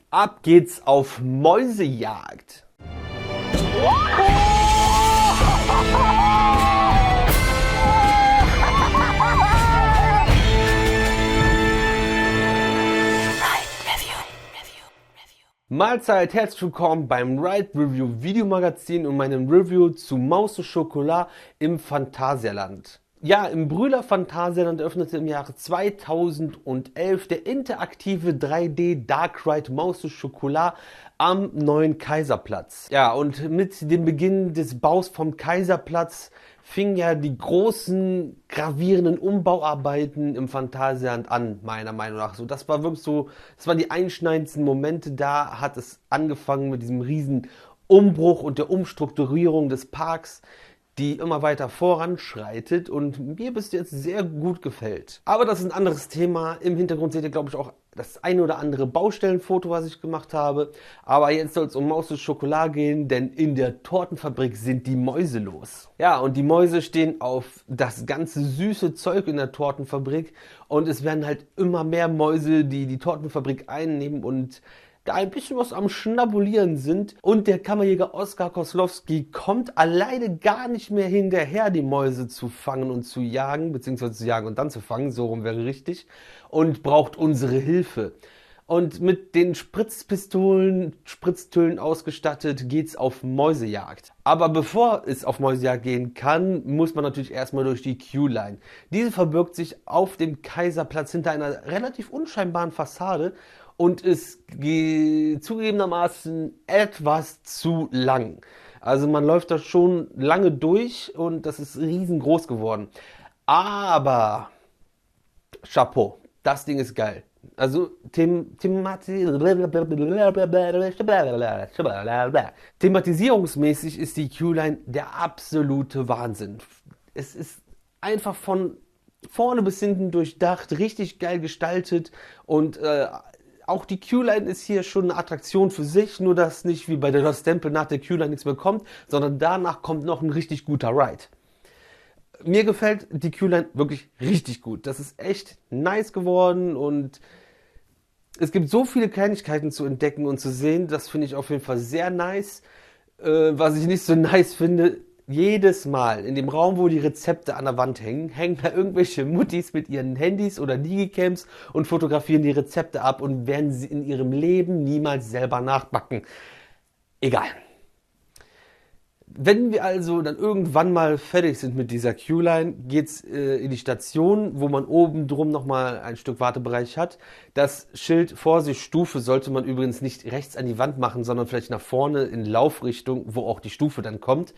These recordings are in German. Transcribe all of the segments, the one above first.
Ab geht's auf Mäusejagd. Mahlzeit, herzlich willkommen beim Ride Review Videomagazin und meinem Review zu Maus au Chocolat im Phantasialand. Ja, im Brühler Phantasialand öffnete im Jahre 2011 der interaktive 3D Dark Ride Maus au Chocolat am neuen Kaiserplatz. Ja, und mit dem Beginn des Baus vom Kaiserplatz fingen ja die großen, gravierenden Umbauarbeiten im Phantasialand an, meiner Meinung nach. So, das war wirklich so, das waren die einschneidendsten Momente. Da hat es angefangen mit diesem riesen Umbruch und der Umstrukturierung des Parks, die immer weiter voranschreitet und mir bis jetzt sehr gut gefällt. Aber das ist ein anderes Thema. Im Hintergrund seht ihr, glaube ich, auch das ein oder andere Baustellenfoto, was ich gemacht habe. Aber jetzt soll es um Maus au Chocolat gehen, denn in der Tortenfabrik sind die Mäuse los. Ja, und die Mäuse stehen auf das ganze süße Zeug in der Tortenfabrik und es werden halt immer mehr Mäuse, die die Tortenfabrik einnehmen und da ein bisschen was am Schnabulieren sind. Und der Kammerjäger Oskar Koslowski kommt alleine gar nicht mehr hinterher, die Mäuse zu fangen und zu jagen, beziehungsweise zu jagen und dann zu fangen, so rum wäre richtig, und braucht unsere Hilfe. Und mit den Spritzpistolen, Spritztüllen ausgestattet, geht's auf Mäusejagd. Aber bevor es auf Mäusejagd gehen kann, muss man natürlich erstmal durch die Queueline. Diese verbirgt sich auf dem Kaiserplatz hinter einer relativ unscheinbaren Fassade und ist zugegebenermaßen etwas zu lang. Also man läuft da schon lange durch und das ist riesengroß geworden. Aber Chapeau, das Ding ist geil. Also thematisierungsmäßig ist die Queueline der absolute Wahnsinn. Es ist einfach von vorne bis hinten durchdacht, richtig geil gestaltet und auch die Queueline ist hier schon eine Attraktion für sich, nur dass nicht wie bei der Lost Temple nach der Queueline nichts mehr kommt, sondern danach kommt noch ein richtig guter Ride. Mir gefällt die Queueline wirklich richtig gut. Das ist echt nice geworden und es gibt so viele Kleinigkeiten zu entdecken und zu sehen. Das finde ich auf jeden Fall sehr nice. Was ich nicht so nice finde, jedes Mal in dem Raum, wo die Rezepte an der Wand hängen, hängen da irgendwelche Muttis mit ihren Handys oder Digicams und fotografieren die Rezepte ab und werden sie in ihrem Leben niemals selber nachbacken. Egal. Wenn wir also dann irgendwann mal fertig sind mit dieser Queueline, geht's in die Station, wo man oben drum nochmal ein Stück Wartebereich hat. Das Schild Vorsicht Stufe sollte man übrigens nicht rechts an die Wand machen, sondern vielleicht nach vorne in Laufrichtung, wo auch die Stufe dann kommt.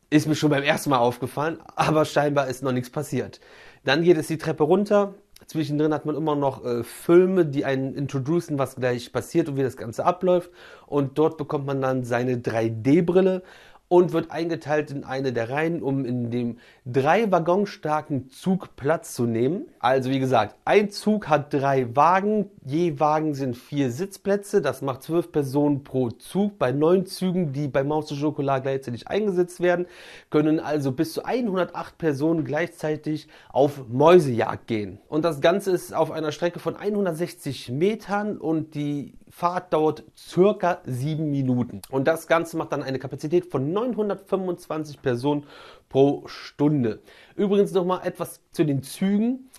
Ist mir schon beim ersten Mal aufgefallen, aber scheinbar ist noch nichts passiert. Dann geht es die Treppe runter. Zwischendrin hat man immer noch Filme, die einen introducen, was gleich passiert und wie das Ganze abläuft. Und dort bekommt man dann seine 3D-Brille und wird eingeteilt in eine der Reihen, um in dem 3 waggonstarken Zug Platz zu nehmen. Also wie gesagt, ein Zug hat 3 Wagen, je Wagen sind 4 Sitzplätze, das macht 12 Personen pro Zug. Bei 9 Zügen, die bei Maus au Chocolat gleichzeitig eingesetzt werden, können also bis zu 108 Personen gleichzeitig auf Mäusejagd gehen. Und das Ganze ist auf einer Strecke von 160 Metern und die Fahrt dauert circa 7 Minuten. Und das Ganze macht dann eine Kapazität von 925 Personen pro Stunde. Übrigens nochmal etwas zu den Zügen.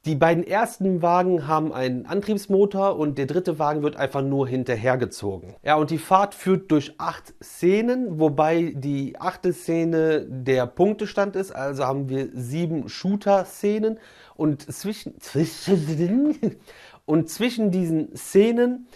Die beiden ersten Wagen haben einen Antriebsmotor und der dritte Wagen wird einfach nur hinterhergezogen. Ja, und die Fahrt führt durch 8 Szenen, wobei die 8. Szene der Punktestand ist. Also haben wir 7 Shooter-Szenen und zwischen diesen Szenen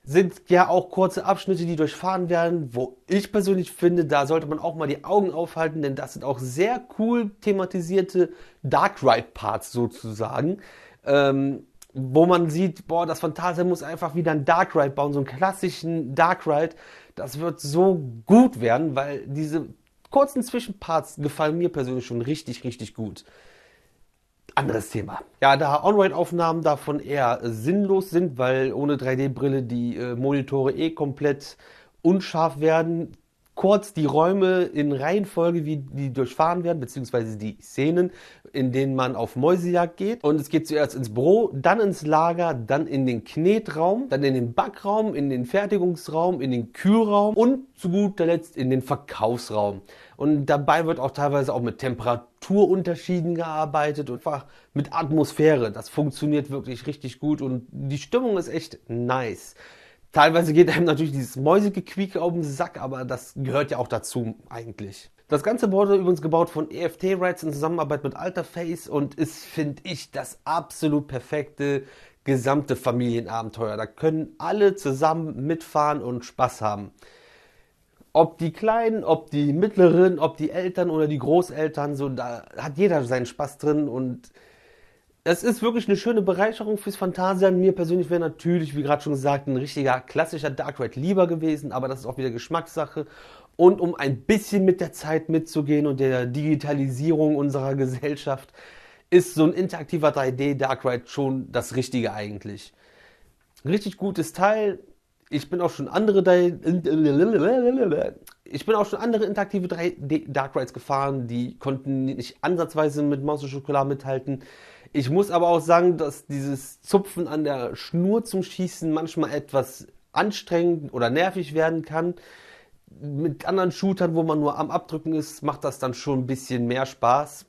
sind ja auch kurze Abschnitte, die durchfahren werden, wo ich persönlich finde, da sollte man auch mal die Augen aufhalten, denn das sind auch sehr cool thematisierte Dark Ride Parts sozusagen, wo man sieht, boah, das Phantasialand muss einfach wieder einen Dark Ride bauen, so einen klassischen Dark Ride. Das wird so gut werden, weil diese kurzen Zwischenparts gefallen mir persönlich schon richtig, richtig gut. Anderes Thema. Ja, da On-Ride-Aufnahmen davon eher sinnlos sind, weil ohne 3D-Brille die Monitore komplett unscharf werden, kurz die Räume in Reihenfolge, wie die durchfahren werden, beziehungsweise die Szenen, in denen man auf Mäusejagd geht. Und es geht zuerst ins Büro, dann ins Lager, dann in den Knetraum, dann in den Backraum, in den Fertigungsraum, in den Kühlraum und zu guter Letzt in den Verkaufsraum. Und dabei wird auch teilweise auch mit Temperaturunterschieden gearbeitet und einfach mit Atmosphäre. Das funktioniert wirklich richtig gut und die Stimmung ist echt nice. Teilweise geht einem natürlich dieses Mäusegequieke auf den Sack, aber das gehört ja auch dazu eigentlich. Das Ganze wurde übrigens gebaut von EFT Rights in Zusammenarbeit mit Alterface und ist, finde ich, das absolut perfekte gesamte Familienabenteuer. Da können alle zusammen mitfahren und Spaß haben. Ob die Kleinen, ob die Mittleren, ob die Eltern oder die Großeltern, so da hat jeder seinen Spaß drin und es ist wirklich eine schöne Bereicherung fürs Phantasialand. Mir persönlich wäre natürlich, wie gerade schon gesagt, ein richtiger klassischer Dark Ride lieber gewesen, aber das ist auch wieder Geschmackssache. Und um ein bisschen mit der Zeit mitzugehen und der Digitalisierung unserer Gesellschaft, ist so ein interaktiver 3D Dark Ride schon das Richtige eigentlich. Richtig gutes Teil. Ich bin auch schon andere interaktive 3D Dark Rides gefahren, die konnten nicht ansatzweise mit Maus und Schokolade mithalten. Ich muss aber auch sagen, dass dieses Zupfen an der Schnur zum Schießen manchmal etwas anstrengend oder nervig werden kann. Mit anderen Shootern, wo man nur am Abdrücken ist, macht das dann schon ein bisschen mehr Spaß.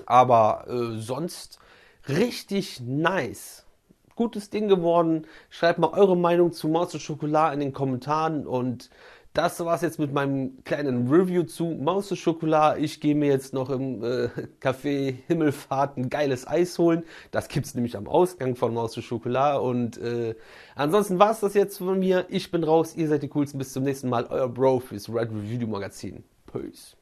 Aber sonst richtig nice. Gutes Ding geworden. Schreibt mal eure Meinung zu Maus und Schokolade in den Kommentaren. Und das war's jetzt mit meinem kleinen Review zu Maus und Schokolade. Ich gehe mir jetzt noch im Café Himmelfahrt ein geiles Eis holen. Das gibt's nämlich am Ausgang von Maus und Schokolade. Und ansonsten war's das jetzt von mir. Ich bin raus. Ihr seid die Coolsten. Bis zum nächsten Mal. Euer Bro fürs Red Review Magazin. Peace.